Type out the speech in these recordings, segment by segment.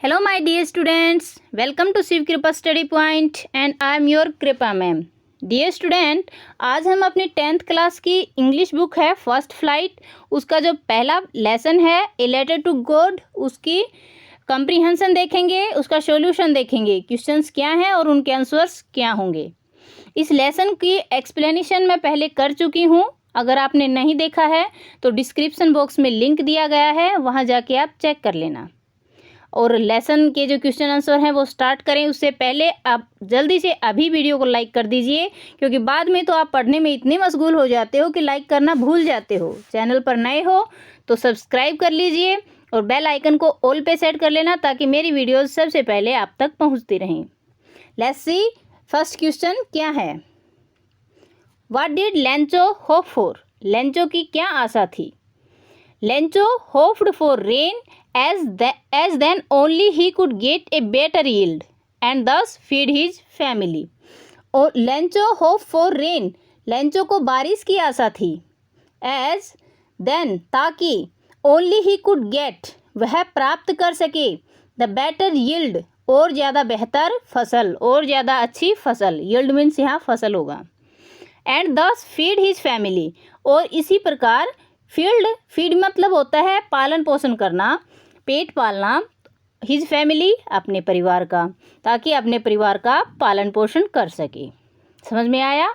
Hello my dear students, welcome to Shiv कृपा study point and I am your कृपा ma'am. Dear student, आज हम अपनी 10th क्लास की इंग्लिश बुक है फर्स्ट फ्लाइट, उसका जो पहला लेसन है ए लेटर टू गॉड, उसकी कंप्रीहेंशन देखेंगे, उसका सॉल्यूशन देखेंगे, क्वेश्चंस क्या हैं और उनके आंसर्स क्या होंगे। इस लेसन की एक्सप्लेनेशन मैं पहले कर चुकी हूँ। अगर आपने नहीं देखा है तो डिस्क्रिप्शन बॉक्स में लिंक दिया गया है, वहाँ जाके आप चेक कर लेना। और लेसन के जो क्वेश्चन आंसर हैं वो स्टार्ट करें उससे पहले आप जल्दी से अभी वीडियो को लाइक कर दीजिए, क्योंकि बाद में तो आप पढ़ने में इतने मशगूल हो जाते हो कि लाइक करना भूल जाते हो। चैनल पर नए हो तो सब्सक्राइब कर लीजिए और बेल आइकन को ऑल पे सेट कर लेना ताकि मेरी वीडियोस सबसे पहले आप तक पहुंचती रहें। लेट्स सी फर्स्ट क्वेश्चन क्या है। What did Lencho hope for? Lencho की क्या आशा थी? Lencho hoped for rain as then only he could get a better yield and thus feed his family. और Lencho hope for rain, Lencho को बारिश की आशा थी। as then ताकि only he could get, वह प्राप्त कर सके, the better yield, और ज़्यादा बेहतर फसल, और ज़्यादा अच्छी फसल, yield मीन्स यहाँ फसल होगा। and thus feed his family, और इसी प्रकार फीड मतलब होता है पालन पोषण करना, पेट पालना, हिज फैमिली अपने परिवार का, ताकि अपने परिवार का पालन पोषण कर सके। समझ में आया?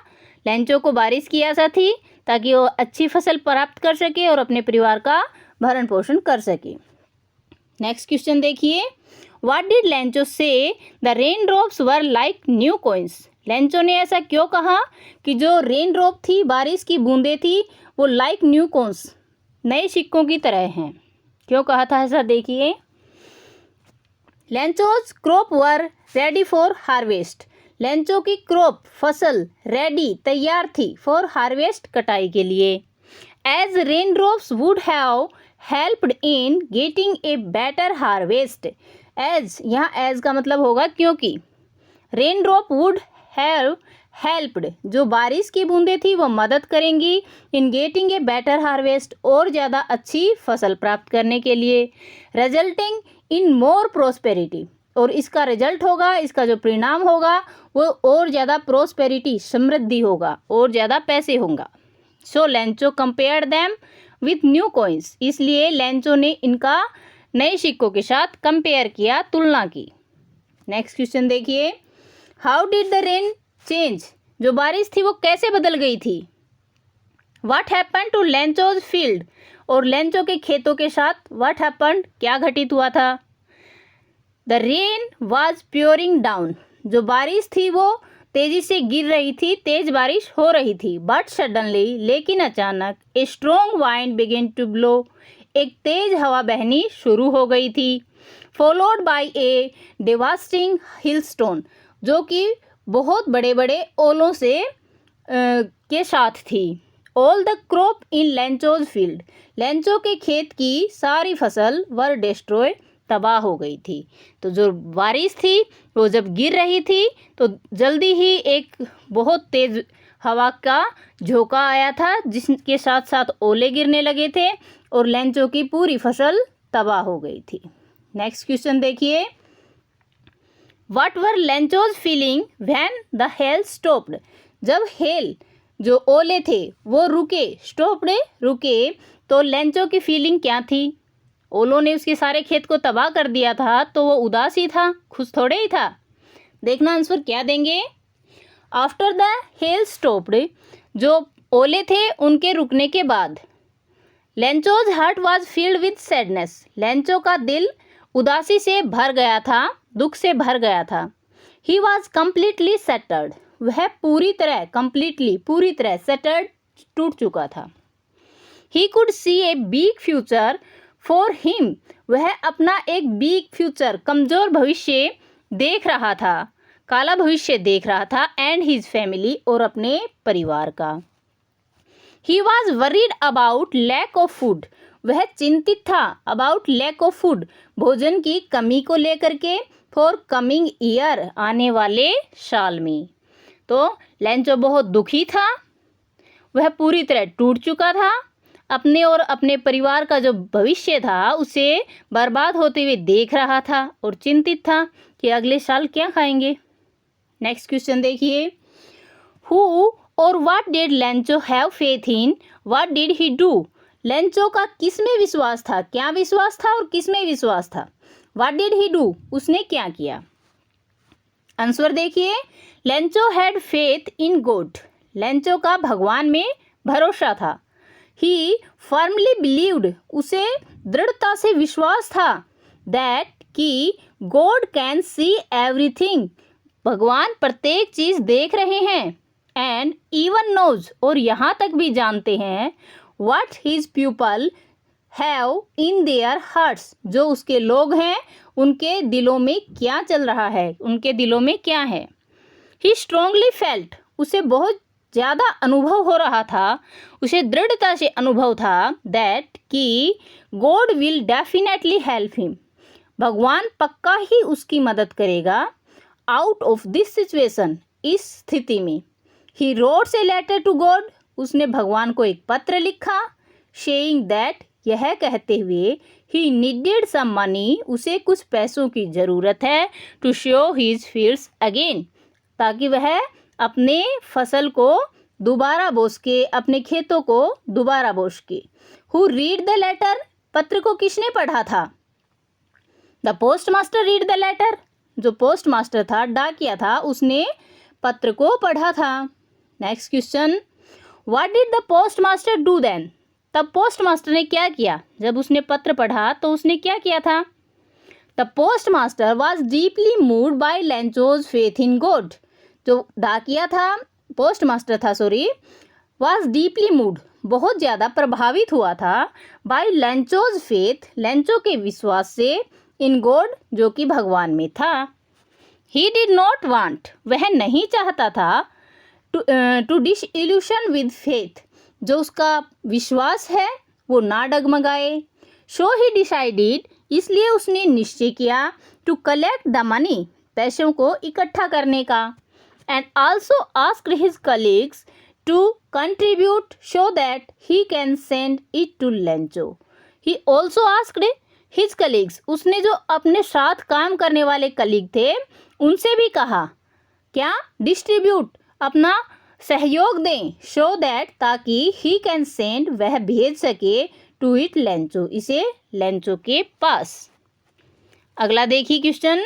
लेंचो को बारिश की आशा थी ताकि वो अच्छी फसल प्राप्त कर सके और अपने परिवार का भरण पोषण कर सके। नेक्स्ट क्वेश्चन देखिए। व्हाट डिड लेंचो से the rain drops were like new coins? Lencho ने ऐसा क्यों कहा कि जो रेन ड्रॉप थी, बारिश की बूंदें थी, वो लाइक न्यू कॉइन्स, नए सिक्कों की तरह हैं? क्यों कहा था ऐसा देखिए। Lencho's crop were ready for harvest, Lencho की क्रॉप फसल रेडी तैयार थी फॉर हार्वेस्ट कटाई के लिए। As rain drops would have helped in getting a better harvest, as यहाँ एज का मतलब होगा क्योंकि, rain drop would have helped, जो बारिश की बूंदें थी वो मदद करेंगी, in getting a better harvest, और ज़्यादा अच्छी फसल प्राप्त करने के लिए, रिजल्टिंग इन मोर प्रोस्पेरिटी, और इसका रिजल्ट होगा, इसका जो परिणाम होगा वो और ज़्यादा प्रोस्पेरिटी, समृद्धि होगा, और ज़्यादा पैसे होगा। So Lencho compare them with new coins, इसलिए लेंचो ने इनका नए सिक्कों के साथ कंपेयर किया, तुलना की। नेक्स्ट क्वेश्चन देखिए। How did the rain change, जो बारिश थी वो कैसे बदल गई थी? What happen to Lencho's field, और लेंचो के खेतों के साथ व्हाट हैपन, क्या घटित हुआ था? द रेन वाज प्योरिंग डाउन, जो बारिश थी वो तेजी से गिर रही थी, तेज बारिश हो रही थी। बट सडनली, लेकिन अचानक, a strong wind began to blow, एक तेज हवा बहनी शुरू हो गई थी। Followed by a devastating hailstone, जो कि बहुत बड़े बड़े ओलों से के साथ थी। All the crop in Lencho's field, Lencho के खेत की सारी फसल वर डिस्ट्रॉय, तबाह हो गई थी। तो जो बारिश थी वो जब गिर रही थी तो जल्दी ही एक बहुत तेज हवा का झोंका आया था, जिसके साथ साथ ओले गिरने लगे थे और लेंचो की पूरी फसल तबाह हो गई थी। नेक्स्ट क्वेश्चन देखिए। What were Lencho's feeling when the hail stopped, जब हेल जो ओले थे वो रुके, स्टॉप्ड रुके, तो लेंचो की फीलिंग क्या थी? ओलों ने उसके सारे खेत को तबाह कर दिया था तो वो उदास ही था, खुश थोड़े ही था। देखना आंसर क्या देंगे। आफ्टर द हेल स्टॉप्ड, जो ओले थे उनके रुकने के बाद, Lencho's heart was field with sadness, Lencho का दिल उदासी से भर गया था, दुख से भर गया था। ही वॉज कम्प्लीटली सेटर्ड, वह पूरी तरह, कम्प्लीटली पूरी तरह, सेटर्ड टूट चुका था। He could see a big future for him, वह अपना एक बिग फ्यूचर, कमजोर भविष्य देख रहा था, काला भविष्य देख रहा था, एंड हिज फैमिली, और अपने परिवार का। He was worried about lack of food, वह चिंतित था, अबाउट लैक ऑफ फूड, भोजन की कमी को लेकर के, फॉर कमिंग ईयर, आने वाले साल में। तो लेंचो बहुत दुखी था, वह पूरी तरह टूट चुका था, अपने और अपने परिवार का जो भविष्य था उसे बर्बाद होते हुए देख रहा था और चिंतित था कि अगले साल क्या खाएंगे। नेक्स्ट क्वेश्चन देखिए, हु और what did Lencho have faith in, what did he do. Lencho का किस में विश्वास था, क्या विश्वास था और किस में विश्वास था। व्हाट डिड ही डू, उसने क्या किया। आंसर देखिए, Lencho had faith in God. Lencho का भगवान में भरोसा था। ही फर्मली बिलीव्ड, उसे दृढ़ता से विश्वास था। दैट कि गॉड कैन सी एवरीथिंग, भगवान प्रत्येक चीज देख रहे हैं। एंड इवन नोज, और यहाँ तक भी जानते हैं, what his people have in their hearts, जो उसके लोग हैं उनके दिलों में क्या चल रहा है, उनके दिलों में क्या है। ही स्ट्रांगली फेल्ट, उसे बहुत ज़्यादा अनुभव हो रहा था, उसे दृढ़ता से अनुभव था दैट कि God will definitely help him, भगवान पक्का ही उसकी मदद करेगा। आउट ऑफ दिस सिचुएशन, इस स्थिति में। ही रोट्स ए लेटर टू गॉड, उसने भगवान को एक पत्र लिखा। शेइंग दैट, यह कहते हुए, ही नीडेड सम मनी, उसे कुछ पैसों की ज़रूरत है। To show his fields again, ताकि वह अपने फसल को दोबारा बो सके, अपने खेतों को दोबारा बो सके। हु रीड द लेटर, पत्र को किसने पढ़ा था। The post master read the letter, जो पोस्ट मास्टर था, डाकिया था, उसने पत्र को पढ़ा था। Next question, what did the post master do then, तब पोस्ट मास्टर ने क्या किया, जब उसने पत्र पढ़ा तो उसने क्या किया था। The post master was deeply moved by Lencho's faith in God, जो डाकिया था, पोस्ट मास्टर था सॉरी, वॉज डीपली मूव्ड, बहुत ज़्यादा प्रभावित हुआ था, बाय लेंचोज फेथ, लेंचो के विश्वास से, इन गॉड, जो कि भगवान में था। ही डिड नॉट वांट, वह नहीं चाहता था, टू डिसइल्यूशन विद फेथ, जो उसका विश्वास है वो ना डगमगाए। सो ही डिसाइडेड, इसलिए उसने निश्चय किया, टू कलेक्ट द मनी, पैसों को इकट्ठा करने का। And also asked his colleagues to contribute so that he can send it to Lencho. He also asked his colleagues, उसने जो अपने साथ काम करने वाले कलीग थे उनसे भी कहा, क्या, डिस्ट्रीब्यूट, अपना सहयोग दें, शो दैट, ताकि ही कैन सेंड, वह भेज सके, टू इट लेंचो, इसे लेंचो के पास। अगला देखिए question,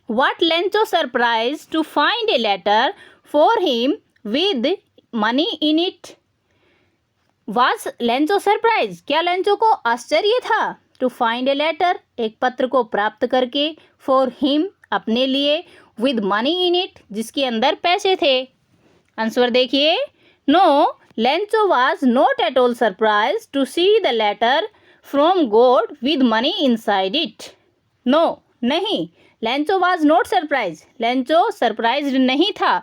what Lencho surprise to find a letter for him with money in it. Was Lencho surprise, क्या लेंचो को आश्चर्य था, टू फाइंड ए लेटर, एक पत्र को प्राप्त करके, फॉर हिम, अपने लिए, विद मनी इन इट, जिसके अंदर पैसे थे। आंसर देखिए, no, Lencho was not at all surprise to see the letter from God with money inside it. No, नहीं, Lencho was not surprise, Lencho surprise नहीं था,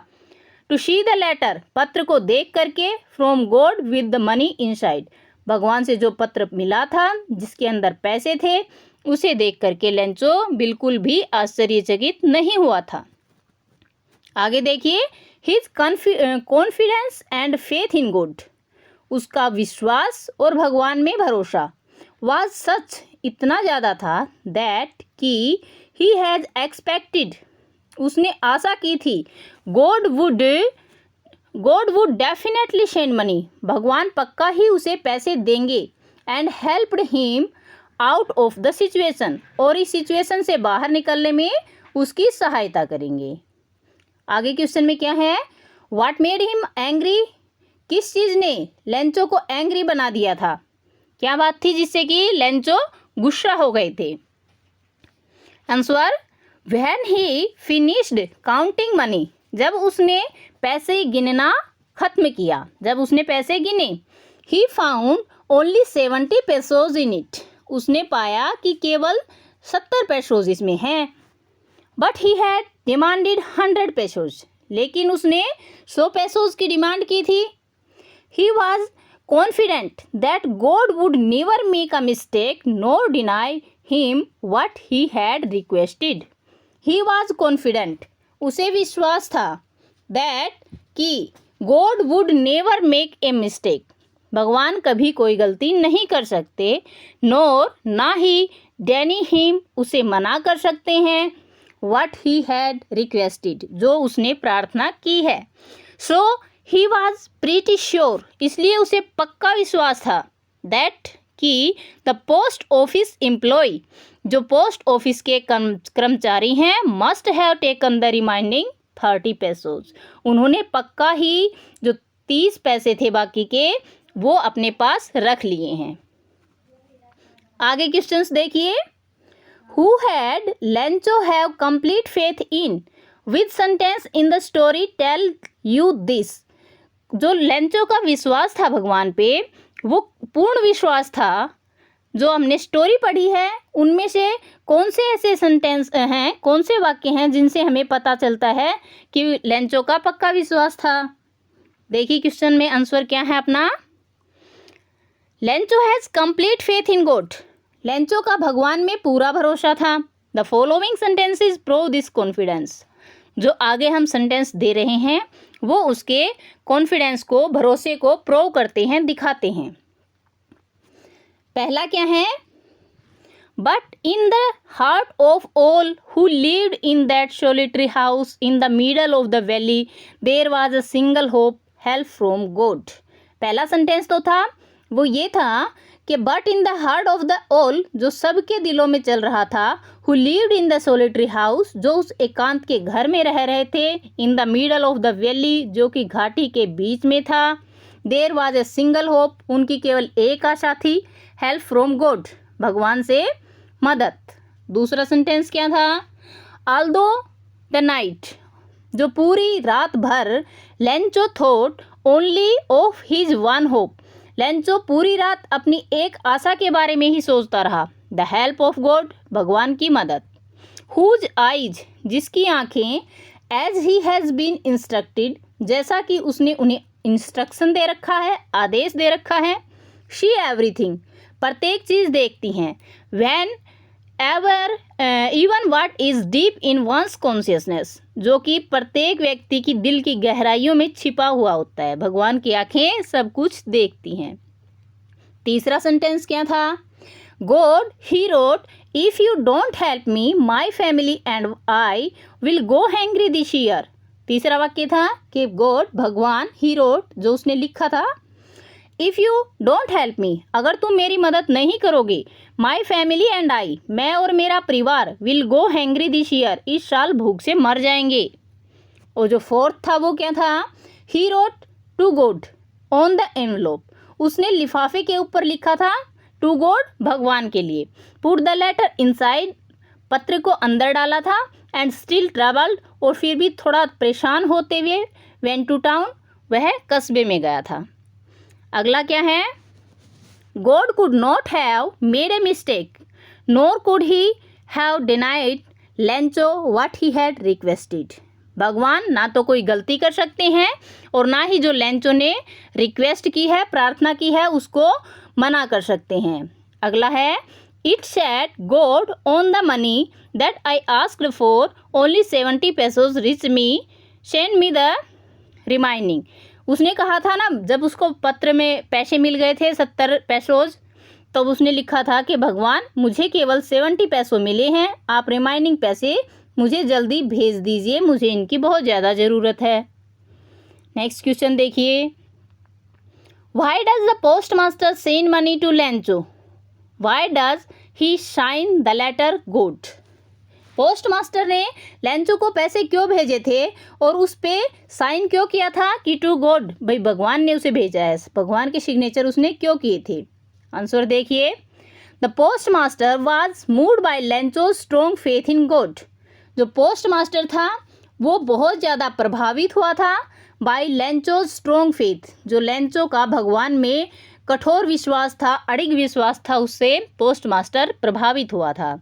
टू सी द लेटर, पत्र को देख करके, from God with the money inside, भगवान से जो पत्र मिला था जिसके अंदर पैसे थे उसे देख करके लेंचो बिल्कुल भी आश्चर्यचकित नहीं हुआ था। आगे देखिए, his confidence and faith in God, उसका विश्वास और भगवान में भरोसा, वाज सच, इतना ज़्यादा था, दैट कि ही हैज़ एक्सपेक्टेड, उसने आशा की थी, God would definitely send money, भगवान पक्का ही उसे पैसे देंगे। And helped him out of the situation, और इस सिचुएशन से बाहर निकलने में उसकी सहायता करेंगे। आगे क्वेश्चन में क्या है, व्हाट मेड हिम एंग्री, किस चीज़ ने लेंचो को एंग्री बना दिया था, क्या बात थी जिससे कि लेंचो गुस्सा हो गए थे। Answer, when he finished counting money, जब उसने पैसे गिनना खत्म किया, जब उसने पैसे गिने, he found only 70 pesos in it, उसने पाया कि केवल 70 पेसोज इसमें हैं। But he had demanded 100 pesos, लेकिन उसने 100 पेसोज की डिमांड की थी। He was confident that God would never make a mistake nor deny him what he had requested. He was confident, उसे विश्वास था, दैट कि God would never make a mistake, भगवान कभी कोई गलती नहीं कर सकते, नोर ना ही डेनी हिम उसे मना कर सकते हैं, व्हाट ही हैड रिक्वेस्टेड जो उसने प्रार्थना की है। सो ही वॉज प्रीटी श्योर इसलिए उसे पक्का विश्वास था, दैट कि द पोस्ट ऑफिस एम्प्लॉय जो पोस्ट ऑफिस के कर्मचारी हैं must have taken the reminding 30 पैसोज उन्होंने पक्का ही जो 30 पैसे थे बाकी के वो अपने पास रख लिए हैं। आगे क्वेश्चंस देखिए। Who had Lencho have complete faith in, which sentence in the story tell you this. जो लेंचो का विश्वास था भगवान पे वो पूर्ण विश्वास था, जो हमने स्टोरी पढ़ी है उनमें से कौन से ऐसे सेंटेंस हैं, कौन से वाक्य हैं जिनसे हमें पता चलता है कि लेंचो का पक्का विश्वास था। देखिए क्वेश्चन में आंसर क्या है अपना। Lencho has complete faith in God Lencho का भगवान में पूरा भरोसा था। The following sentences prove this confidence जो आगे हम सेंटेंस दे रहे हैं वो उसके कॉन्फिडेंस को भरोसे को प्रूव करते हैं, दिखाते हैं। पहला क्या है, but in the heart of all who lived in that solitary house in the middle of the valley there was a single hope, help from God. पहला सेंटेंस तो था वो ये था कि but in the heart of the all जो सबके दिलों में चल रहा था, who lived in the solitary house जो उस एकांत के घर में रह रहे थे, in the middle of the valley जो कि घाटी के बीच में था, there was a single hope उनकी केवल एक आशा थी, हेल्प फ्रॉम गॉड भगवान से मदद। दूसरा सेंटेंस क्या था, ऑल्दो द नाइट जो पूरी रात भर Lencho thought only of his one hope Lencho पूरी रात अपनी एक आशा के बारे में ही सोचता रहा, द हेल्प ऑफ गॉड भगवान की मदद। हुज आइज जिसकी आंखें, as he has been instructed जैसा कि उसने उन्हें इंस्ट्रक्शन दे रखा है, आदेश दे रखा है, शी एवरीथिंग प्रत्येक चीज़ देखती हैं, whenever even what is deep in one's consciousness जो कि प्रत्येक व्यक्ति की दिल की गहराइयों में छिपा हुआ होता है, भगवान की आंखें सब कुछ देखती हैं। तीसरा सेंटेंस क्या था, God he wrote if you don't help me my family and I will go hangry this year. तीसरा वाक्य था कि गॉड भगवान ही रोट जो उसने लिखा था, if you don't help me अगर तुम मेरी मदद नहीं करोगे, माई फैमिली एंड आई मैं और मेरा परिवार will go hangry this year इस साल भूख से मर जाएंगे। और जो फोर्थ था वो क्या था, he wrote to God on the envelope उसने लिफाफे के ऊपर लिखा था, टू गॉड भगवान के लिए, पुट द लेटर इनसाइड पत्र को अंदर डाला था, एंड स्टिल ट्रेवल्ड और फिर भी थोड़ा परेशान होते हुए, वेंट टू टाउन वह कस्बे में गया था। अगला क्या है, God could not have made a mistake NOR could he have denied Lencho what he had requested भगवान ना तो कोई गलती कर सकते हैं और ना ही जो लेंचो ने रिक्वेस्ट की है, प्रार्थना की है, उसको मना कर सकते हैं। अगला है, it said God on the money that I asked for only 70 पैसोज rich me send me the reminding उसने कहा था ना जब उसको पत्र में पैसे मिल गए थे 70 पैसोज तो उसने लिखा था कि भगवान मुझे केवल 70 पैसों मिले हैं, आप रिमाइंडिंग पैसे मुझे जल्दी भेज दीजिए, मुझे इनकी बहुत ज़्यादा ज़रूरत है। नेक्स्ट क्वेश्चन देखिए, why does the post master send money to Lencho, why does he sign the letter God post master ने लेंचो को पैसे क्यों भेजे थे और उस पे साइन क्यों किया था कि टू गॉड, भाई भगवान ने उसे भेजा है, भगवान के सिग्नेचर उसने क्यों किए थे। आंसर देखिए, the post master was moved by Lencho strong faith in God जो पोस्ट मास्टर था वो बहुत ज़्यादा प्रभावित हुआ था बाय लेंचो स्ट्रॉन्ग फेथ जो लेंचो का भगवान में कठोर विश्वास था, अड़िग विश्वास था, उससे पोस्ट मास्टर प्रभावित हुआ था।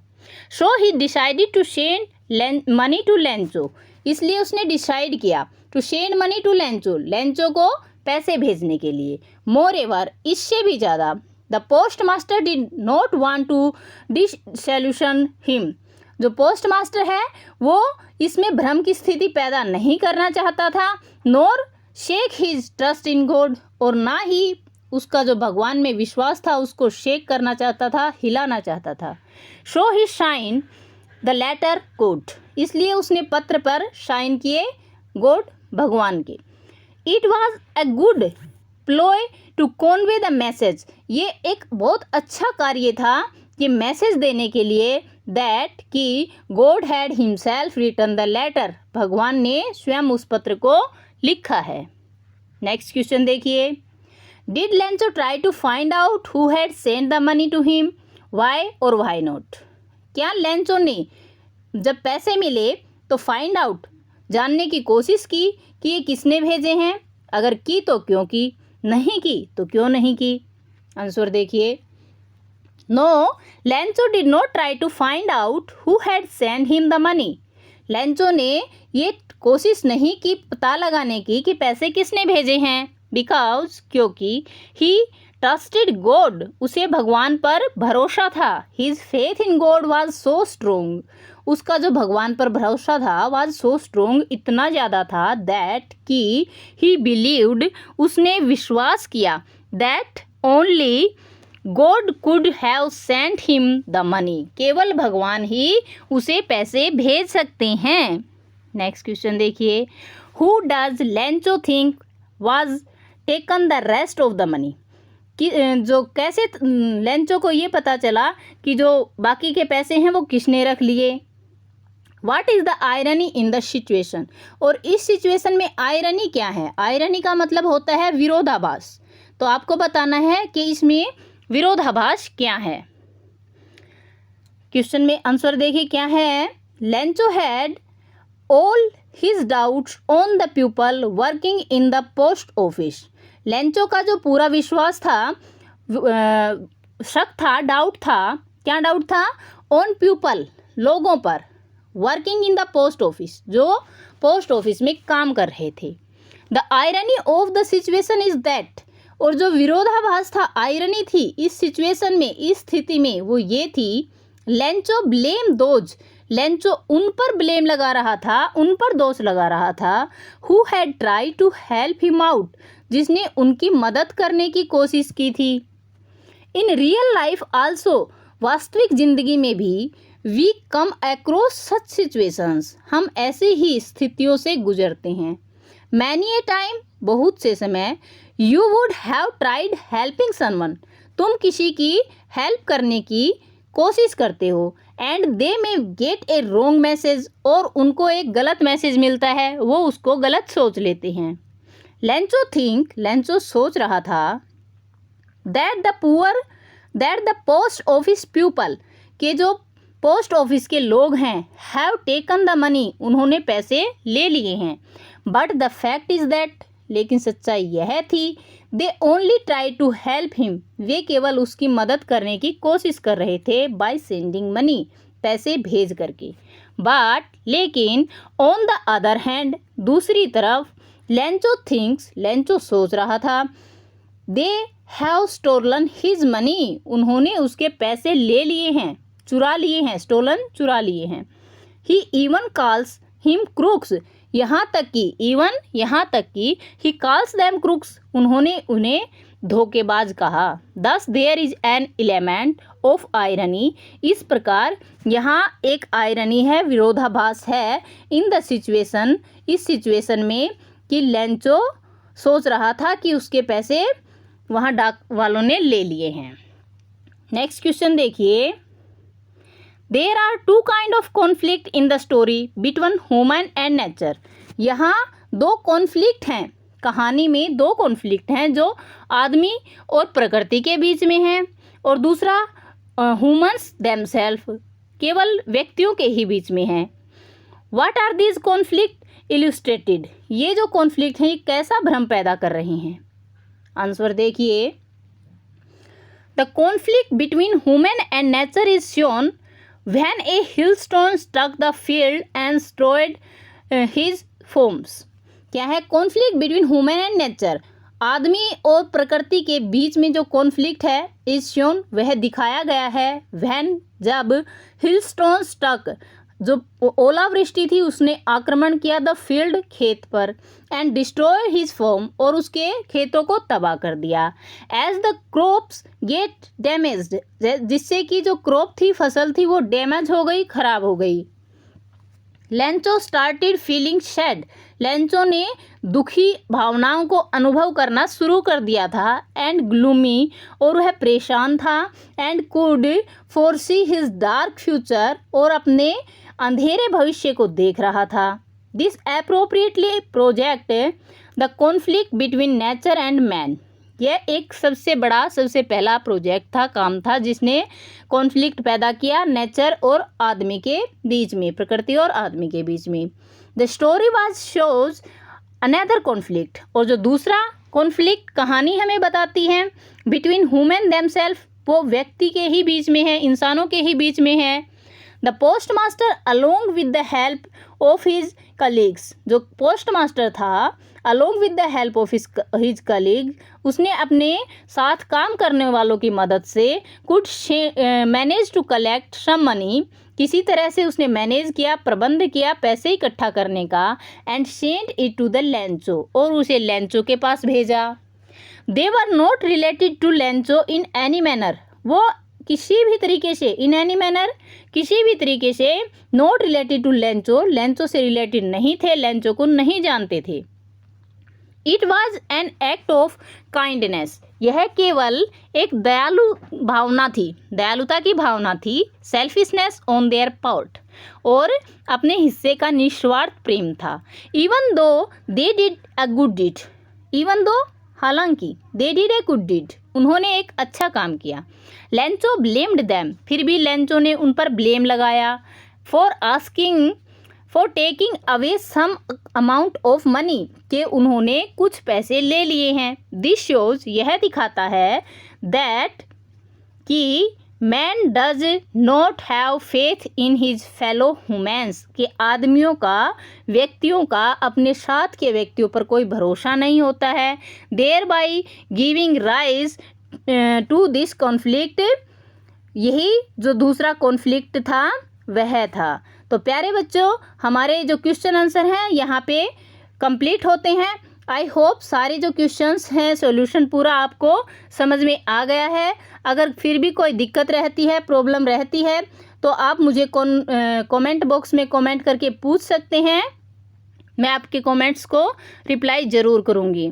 So he decided to send money to Lencho इसलिए उसने डिसाइड किया to send money to Lencho Lencho को पैसे भेजने के लिए। मोर एवर इससे भी ज़्यादा the post master did not want to disillusion him जो पोस्ट मास्टर है वो इसमें भ्रम की स्थिति पैदा नहीं करना चाहता था, nor shake his trust in God और ना ही उसका जो भगवान में विश्वास था उसको शेक करना चाहता था, हिलाना चाहता था। So he sign the letter God, इसलिए उसने पत्र पर शाइन किए गॉड, भगवान के। It was a good ploy to convey the message, ये एक बहुत अच्छा कार्य था ये मैसेज देने के लिए, दैट कि God had himself written the letter, भगवान ने स्वयं उस पत्र को लिखा है। नेक्स्ट क्वेश्चन देखिए, did Lencho try to find out who had send the money to him, why और वाई नॉट, क्या लेंचो ने जब पैसे मिले तो फाइंड आउट, जानने की कोशिश की कि ये किसने भेजे हैं, अगर की तो क्यों की, नहीं की तो क्यों नहीं की। आंसर देखिए, no, Lencho did not try to find out who had send him the money, Lencho ने ये कोशिश नहीं की पता लगाने की कि पैसे किसने भेजे हैं, बिकॉज क्योंकि ही ट्रस्टेड गॉड, उसे भगवान पर भरोसा था, his faith in God was so strong, उसका जो भगवान पर भरोसा था वाज सो स्ट्रोंग, इतना ज़्यादा था, दैट कि ही बिलीव्ड, उसने विश्वास किया, that only God could have sent him the money, केवल भगवान ही उसे पैसे भेज सकते हैं। नेक्स्ट क्वेश्चन देखिए, who does Lencho think was taken the rest of the money, कि जो कैसे लेंचो को ये पता चला कि जो बाकी के पैसे हैं वो किसने रख लिए। What is the irony in the situation, और इस सिचुएशन में आयरनी क्या है, आयरनी का मतलब होता है विरोधाभास, तो आपको बताना है कि इसमें विरोधाभास क्या है। क्वेश्चन में आंसर देखिए क्या है, Lencho had all his doubts on the people working in the post office, Lencho का जो पूरा विश्वास था, शक था, डाउट था, क्या डाउट था, ऑन पीपल, लोगों पर, working in the post office, जो पोस्ट ऑफिस में काम कर रहे थे। The irony of the situation is that, और जो विरोधाभास था, आयरनी थी इस सिचुएशन में, इस स्थिति में, वो ये थी, लेंचो ब्लेम दोज, लेंचो उन पर ब्लेम लगा रहा था, उन पर दोष लगा रहा था, who had try to help him out, जिसने उनकी मदद करने की कोशिश की थी। इन रियल लाइफ आल्सो, वास्तविक जिंदगी में भी, we come across such situations, हम ऐसे ही स्थितियों से गुजरते हैं। मैनी ए टाइम, बहुत से समय, you would have tried helping someone, तुम किसी की हेल्प करने की कोशिश करते हो, एंड दे में गेट ए रॉन्ग मैसेज, और उनको एक गलत मैसेज मिलता है, वो उसको गलत सोच लेते हैं। लेंचो थिंक, लेंचो सोच रहा था, that the post office people, के जो पोस्ट ऑफिस के लोग हैं, हैव टेकन द मनी, उन्होंने पैसे ले लिए हैं, but the fact is that, लेकिन सच्चाई यह थी, they only try to help him, वे केवल उसकी मदद करने की कोशिश कर रहे थे, बाय सेंडिंग मनी, पैसे भेज करके। बट लेकिन ऑन द अदर हैंड, दूसरी तरफ, लेंचो थिंक्स, लेंचो सोच रहा था, they have stolen his money, उन्होंने उसके पैसे ले लिए हैं, चुरा लिए हैं, स्टोलन चुरा लिए हैं। ही इवन कॉल्स हिम क्रूक्स, यहाँ तक कि ही कॉल्स देम क्रूक्स, उन्होंने उन्हें धोखेबाज कहा। Thus there is an element of irony, इस प्रकार यहाँ एक आयरनी है, विरोधाभास है, इन द सिचुएशन, इस सिचुएशन में, कि लेंचो सोच रहा था कि उसके पैसे वहाँ डाक वालों ने ले लिए हैं। नेक्स्ट क्वेश्चन देखिए, there are two kind of conflict in the story between human and nature, यहाँ दो कॉन्फ्लिक्ट हैं, कहानी में दो कॉन्फ्लिक्ट हैं, जो आदमी और प्रकृति के बीच में हैं, और दूसरा ह्यूमन्स देमसेल्फ, केवल व्यक्तियों के ही बीच में हैं। What are these conflict illustrated, ये जो कॉन्फ्लिक्ट हैं ये कैसा भ्रम पैदा कर रहे हैं। आंसर देखिए, the conflict between human and nature is shown when a hailstone struck the field and destroyed his farms. क्या है conflict between human and nature, आदमी और प्रकृति के बीच में जो कॉन्फ्लिक्ट है, इज शोन, वह दिखाया गया है, व्हेन, जब, हिलस्टोन स्ट्रक, जो ओलावृष्टि थी उसने आक्रमण किया द फील्ड खेत पर एंड डिस्ट्रॉय हिज फॉर्म और उसके खेतों को तबाह कर दिया। As the crops get damaged जिससे कि जो क्रॉप थी फसल थी वो डैमेज हो गई, खराब हो गई। Lencho started feeling sad Lencho ने दुखी भावनाओं को अनुभव करना शुरू कर दिया था एंड ग्लूमी और वह परेशान था and could foresee his dark future और अपने अंधेरे भविष्य को देख रहा था। This appropriately project the conflict between nature and man. यह एक सबसे पहला प्रोजेक्ट था, काम था जिसने कॉन्फ्लिक्ट पैदा किया नेचर और आदमी के बीच में, प्रकृति और आदमी के बीच में। The story was shows another conflict और जो दूसरा कॉन्फ्लिक्ट कहानी हमें बताती है बिटवीन ह्यूमन देमसेल्फ, वो व्यक्ति के ही बीच में है, इंसानों के ही बीच में है। The postmaster along with the help of his colleagues, जो पोस्टमास्टर था along with the help of his colleague, उसने अपने साथ काम करने वालों की मदद से could manage to collect some money, किसी तरह से उसने मैनेज किया, प्रबंध किया पैसे इकट्ठा करने का, and send it to the Lencho और उसे लेंचो के पास भेजा। They were not related to Lencho in any manner, वो किसी भी तरीके से, इन एनी मैनर किसी भी तरीके से, not related to Lencho, Lencho से रिलेटेड नहीं थे, लेंचो को नहीं जानते थे। It was an act of kindness, यह केवल एक दयालु भावना थी, दयालुता की भावना थी। सेल्फिशनेस ऑन देयर पार्ट, और अपने हिस्से का निस्वार्थ प्रेम था। Even though they did a good deed, even though हालांकि, they did a good deed, उन्होंने एक अच्छा काम किया। लेंचो ब्लेम्ड दैम, फिर भी लेंचो ने उन पर ब्लेम लगाया। For taking away some amount of money, के उन्होंने कुछ पैसे ले लिए हैं। दिस शोज, यह दिखाता है दैट कि man does not have faith in his fellow humans, कि आदमियों का, व्यक्तियों का अपने साथ के व्यक्तियों पर कोई भरोसा नहीं होता है। Thereby giving rise to this conflict, यही जो दूसरा कॉन्फ्लिक्ट था वह था। तो प्यारे बच्चों, हमारे जो क्वेश्चन आंसर हैं यहाँ पे कंप्लीट होते हैं। आई होप सारे जो क्वेश्चंस हैं सॉल्यूशन पूरा आपको समझ में आ गया है। अगर फिर भी कोई दिक्कत रहती है, प्रॉब्लम रहती है, तो आप मुझे कमेंट बॉक्स में कमेंट करके पूछ सकते हैं, मैं आपके कमेंट्स को रिप्लाई ज़रूर करूँगी।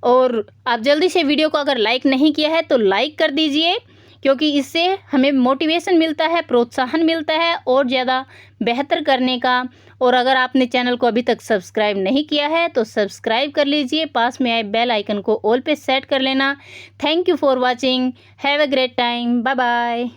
और आप जल्दी से वीडियो को अगर लाइक नहीं किया है तो लाइक कर दीजिए, क्योंकि इससे हमें मोटिवेशन मिलता है, प्रोत्साहन मिलता है और ज़्यादा बेहतर करने का। और अगर आपने चैनल को अभी तक सब्सक्राइब नहीं किया है तो सब्सक्राइब कर लीजिए, पास में आए बेल आइकन को ऑल पे सेट कर लेना। Thank you for watching, have a great time, bye bye.